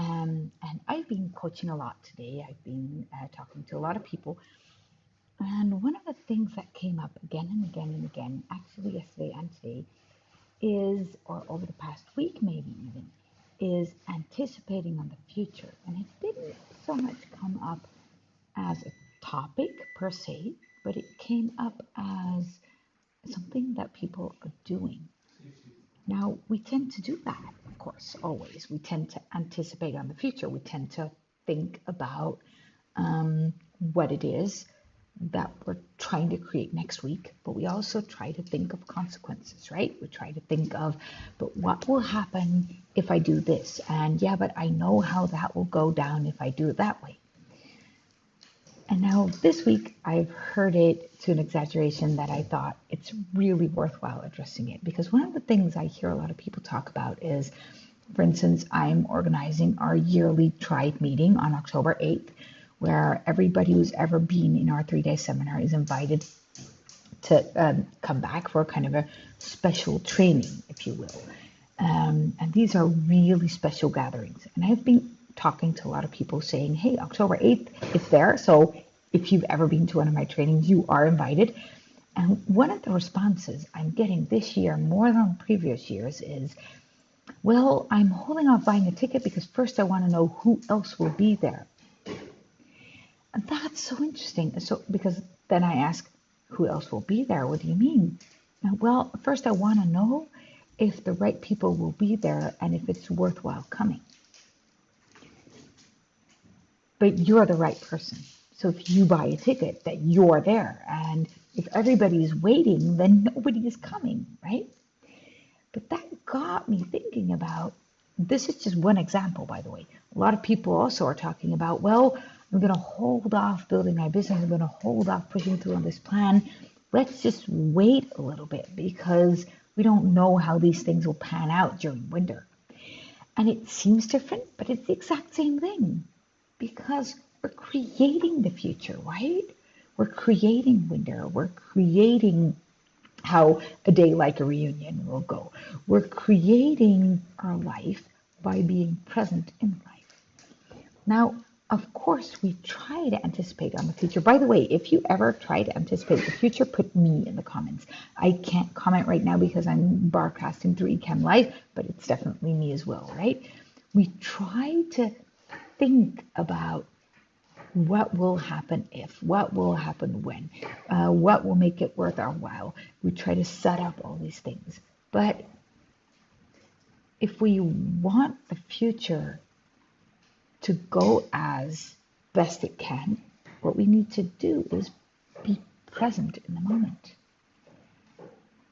And I've been coaching a lot today. I've been talking to a lot of people. And one of the things that came up again and again and again, actually yesterday and today, is, or over the past week maybe even, is anticipating on the future. And it didn't so much come up as a topic per se, but it came up as something that people are doing. Now, we tend to do that, of course, always. We tend to anticipate on the future. We tend to think about what it is that we're trying to create next week, but we also try to think of consequences, right? We try to think of, but what will happen if I do this? And yeah, but I know how that will go down if I do it that way. And now this week, I've heard it to an exaggeration that I thought it's really worthwhile addressing it. Because one of the things I hear a lot of people talk about is, for instance, I'm organizing our yearly Tribe meeting on October 8th, where everybody who's ever been in our 3-day seminar is invited to come back for kind of a special training, if you will. And these are really special gatherings. And I've been talking to a lot of people saying, hey, October 8th is there. So if you've ever been to one of my trainings, you are invited. And one of the responses I'm getting this year more than previous years is, well, I'm holding off buying a ticket because first I want to know who else will be there. And that's so interesting. So because then I ask, who else will be there? What do you mean? Well, first I want to know if the right people will be there and if it's worthwhile coming. But you're the right person. So if you buy a ticket, that you're there. And if everybody's waiting, then nobody is coming, right? But that got me thinking about, this is just one example, by the way. A lot of people also are talking about, well, I'm going to hold off building my business. I'm going to hold off pushing through on this plan. Let's just wait a little bit because we don't know how these things will pan out during winter. And it seems different, but it's the exact same thing because we're creating the future, right? We're creating winter. We're creating how a day like a reunion will go. We're creating our life by being present in life. Now, of course, we try to anticipate on the future. By the way, if you ever try to anticipate the future, put me in the comments. I can't comment right now because I'm broadcasting through Ecamm Live, but it's definitely me as well, right? We try to think about what will happen if, what will happen when, what will make it worth our while. We try to set up all these things. But if we want the future to go as best it can, what we need to do is be present in the moment.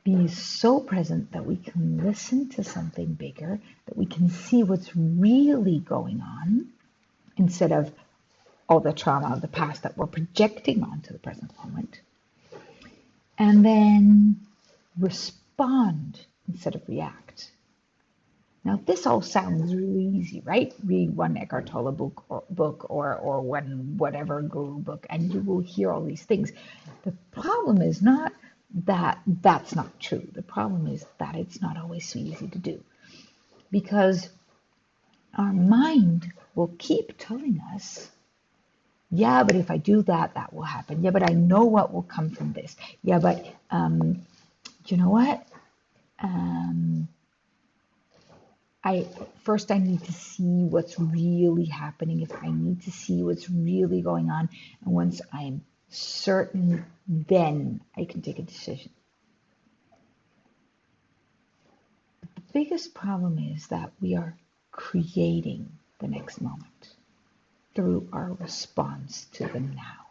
Be so present that we can listen to something bigger, that we can see what's really going on instead of all the trauma of the past that we're projecting onto the present moment. And then respond instead of react. Now, this all sounds really easy, right? Read one Eckhart Tolle book or one whatever guru book, and you will hear all these things. The problem is not that that's not true. The problem is that it's not always so easy to do. Because our mind will keep telling us, yeah, but if I do that, that will happen. Yeah, but I know what will come from this. Yeah, but you know what? I need to see what's really happening. If I need to see what's really going on, and once I'm certain, then I can take a decision. But the biggest problem is that we are creating the next moment through our response to the now.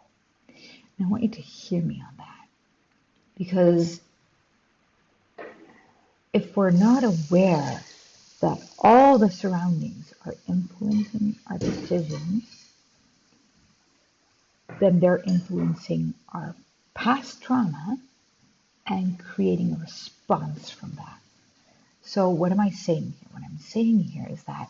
And I want you to hear me on that, because if we're not aware that all the surroundings are influencing our decisions, then they're influencing our past trauma and creating a response from that. So what am I saying here? What I'm saying here is that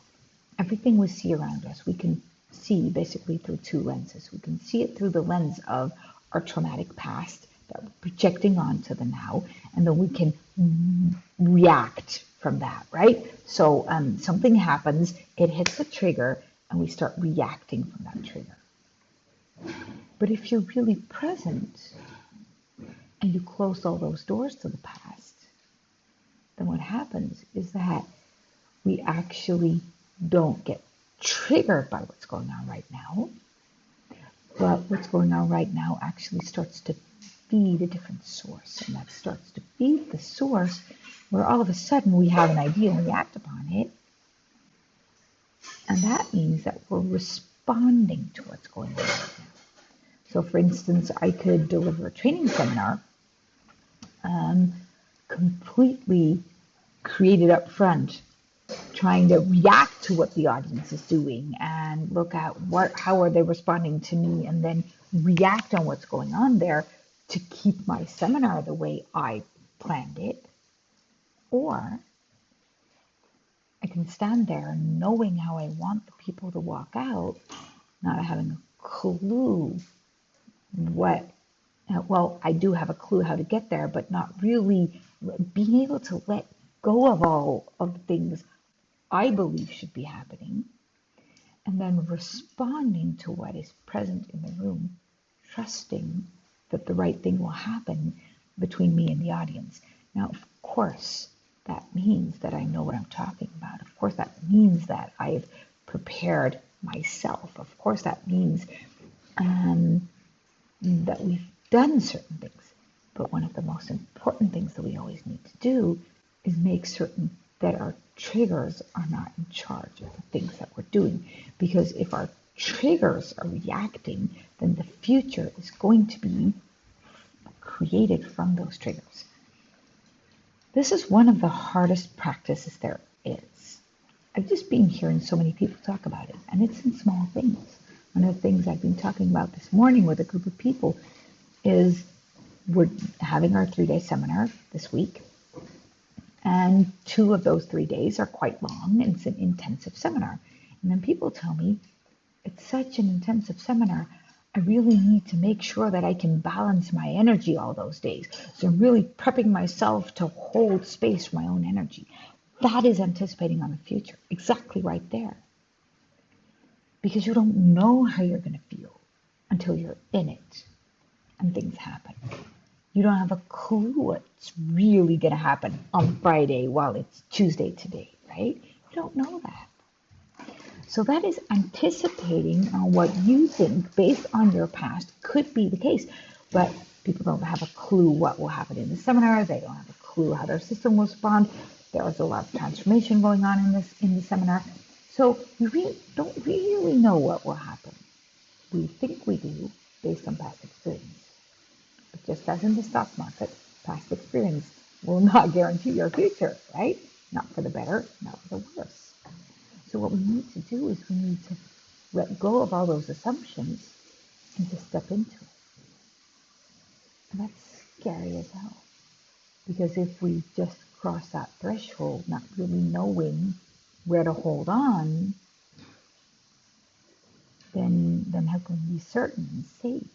everything we see around us, we can see basically through two lenses. We can see it through the lens of our traumatic past that we're projecting onto the now, and then we can react from that, right? So something happens, it hits a trigger, and we start reacting from that trigger. But if you're really present and you close all those doors to the past, then what happens is that we actually don't get triggered by what's going on right now, but what's going on right now actually starts to feed a different source, and that starts to feed the source where all of a sudden we have an idea and we act upon it, and that means that we're responding to what's going on right now. So for instance, I could deliver a training seminar completely created up front, trying to react to what the audience is doing and look at how are they responding to me, and then react on what's going on there to keep my seminar the way I planned it. Or I can stand there knowing how I want the people to walk out, not having a clue what, well, I do have a clue how to get there, but not really being able to let go of all of the things I believe should be happening, and then responding to what is present in the room, trusting that the right thing will happen between me and the audience. Now, of course, that means that I know what I'm talking about. Of course, that means that I've prepared myself. Of course, that means that we've done certain things. But one of the most important things that we always need to do is make certain that our triggers are not in charge of the things that we're doing. Because if our triggers are reacting, then the future is going to be created from those triggers. This is one of the hardest practices there is. I've just been hearing so many people talk about it, and it's in small things. One of the things I've been talking about this morning with a group of people is we're having our 3-day seminar this week, and 2 of those 3 days are quite long, and it's an intensive seminar. And then people tell me, it's such an intensive seminar, I really need to make sure that I can balance my energy all those days. So I'm really prepping myself to hold space for my own energy. That is anticipating on the future, exactly right there. Because you don't know how you're going to feel until you're in it and things happen. You don't have a clue what's really going to happen on Friday while it's Tuesday today, right? You don't know that. So that is anticipating on what you think based on your past could be the case. But people don't have a clue what will happen in the seminar. They don't have a clue how their system will respond. There is a lot of transformation going on in the seminar. So we don't really know what will happen. We think we do based on past experience. But just as in the stock market, past experience will not guarantee your future, right? Not for the better, not for the worse. So what we need to do is we need to let go of all those assumptions and just step into it. And that's scary as hell. Because if we just cross that threshold, not really knowing where to hold on, then how can we be certain and safe?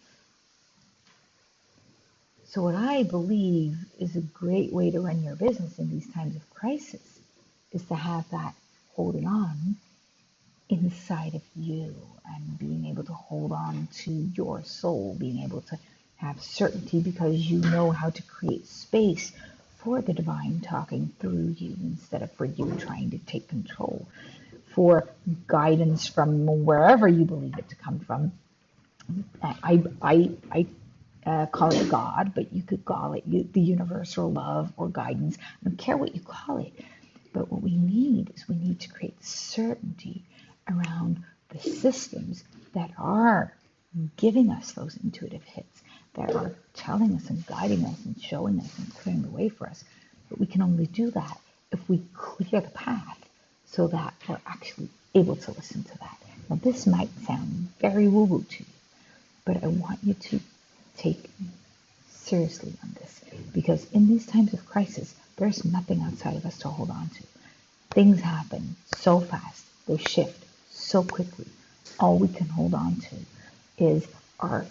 So what I believe is a great way to run your business in these times of crisis is to have that holding on inside of you and being able to hold on to your soul, being able to have certainty because you know how to create space for the divine talking through you instead of for you trying to take control, for guidance from wherever you believe it to come from. I call it God, but you could call it the universal love or guidance. I don't care what you call it. But what we need is we need to create certainty around the systems that are giving us those intuitive hits, that are telling us and guiding us and showing us and clearing the way for us. But we can only do that if we clear the path so that we're actually able to listen to that. Now, this might sound very woo-woo to you, but I want you to take me seriously on this, because in these times of crisis, there's nothing outside of us to hold on to. Things happen so fast, they shift so quickly. All we can hold on to is our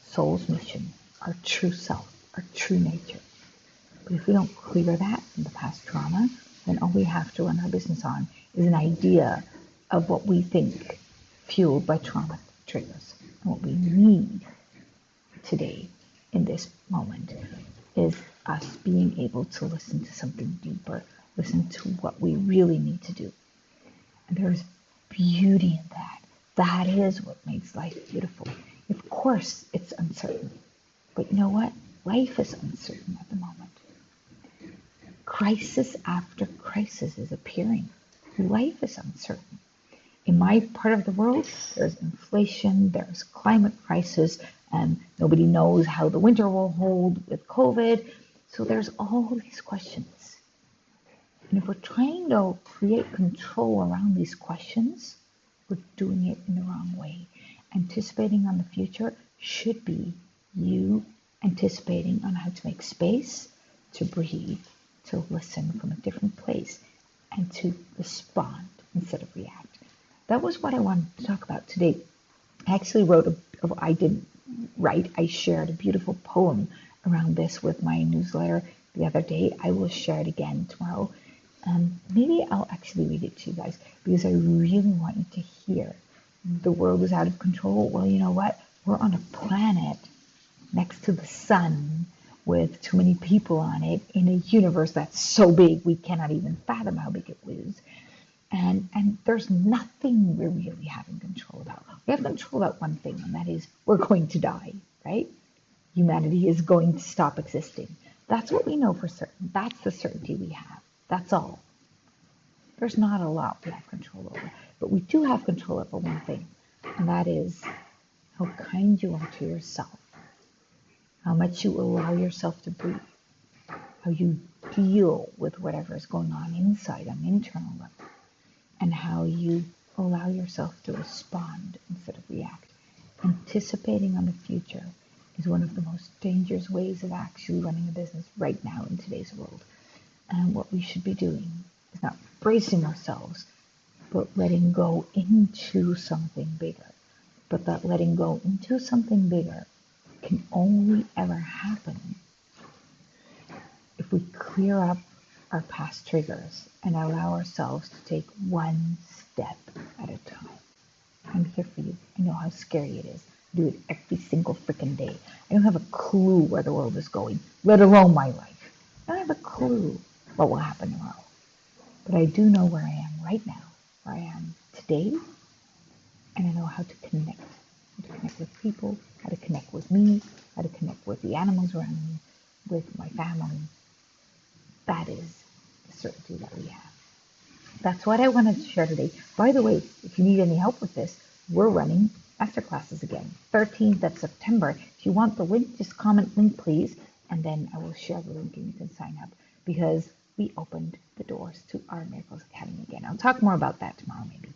soul's mission, our true self, our true nature. But if we don't clear that from the past trauma, then all we have to run our business on is an idea of what we think fueled by trauma triggers. And what we need today in this moment is us being able to listen to something deeper, listen to what we really need to do. And there's beauty in that. That is what makes life beautiful. Of course, it's uncertain. But you know what? Life is uncertain at the moment. Crisis after crisis is appearing. Life is uncertain. In my part of the world, there's inflation, there's climate crisis, and nobody knows how the winter will hold with COVID. So there's all these questions. And if we're trying to create control around these questions, we're doing it in the wrong way. Anticipating on the future should be you anticipating on how to make space, to breathe, to listen from a different place, and to respond instead of react. That was what I wanted to talk about today. I actually I shared a beautiful poem around this with my newsletter the other day. I will share it again tomorrow. Maybe I'll actually read it to you guys because I really want you to hear. The world is out of control. Well, you know what? We're on a planet next to the sun with too many people on it in a universe that's so big we cannot even fathom how big it is. And there's nothing we're really having control about. We have control about one thing, and that is we're going to die, right? Humanity is going to stop existing. That's what we know for certain. That's the certainty we have. That's all. There's not a lot we have control over. But we do have control over one thing, and that is how kind you are to yourself, how much you allow yourself to breathe, how you deal with whatever is going on inside on an internal level, and how you allow yourself to respond instead of react. Anticipating on the future is one of the most dangerous ways of actually running a business right now in today's world. And what we should be doing is not bracing ourselves, but letting go into something bigger. But that letting go into something bigger can only ever happen if we clear up our past triggers and allow ourselves to take one step at a time. I'm here for you. I know how scary it is. I do it every single freaking day. I don't have a clue where the world is going, let alone my life. I don't have a clue what will happen tomorrow. But I do know where I am right now, where I am today, and I know how to connect with people, how to connect with me, how to connect with the animals around me, with my family. That is the certainty that we have. That's what I wanted to share today. By the way, if you need any help with this, we're running masterclasses again, 13th of September. If you want the link, just comment link, please, and then I will share the link and you can sign up because we opened the doors to our Miracles Academy again. I'll talk more about that tomorrow, maybe.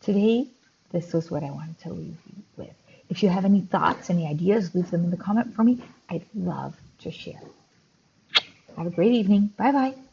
Today, this was what I wanted to leave you with. If you have any thoughts, any ideas, leave them in the comment for me. I'd love to share. Have a great evening. Bye-bye.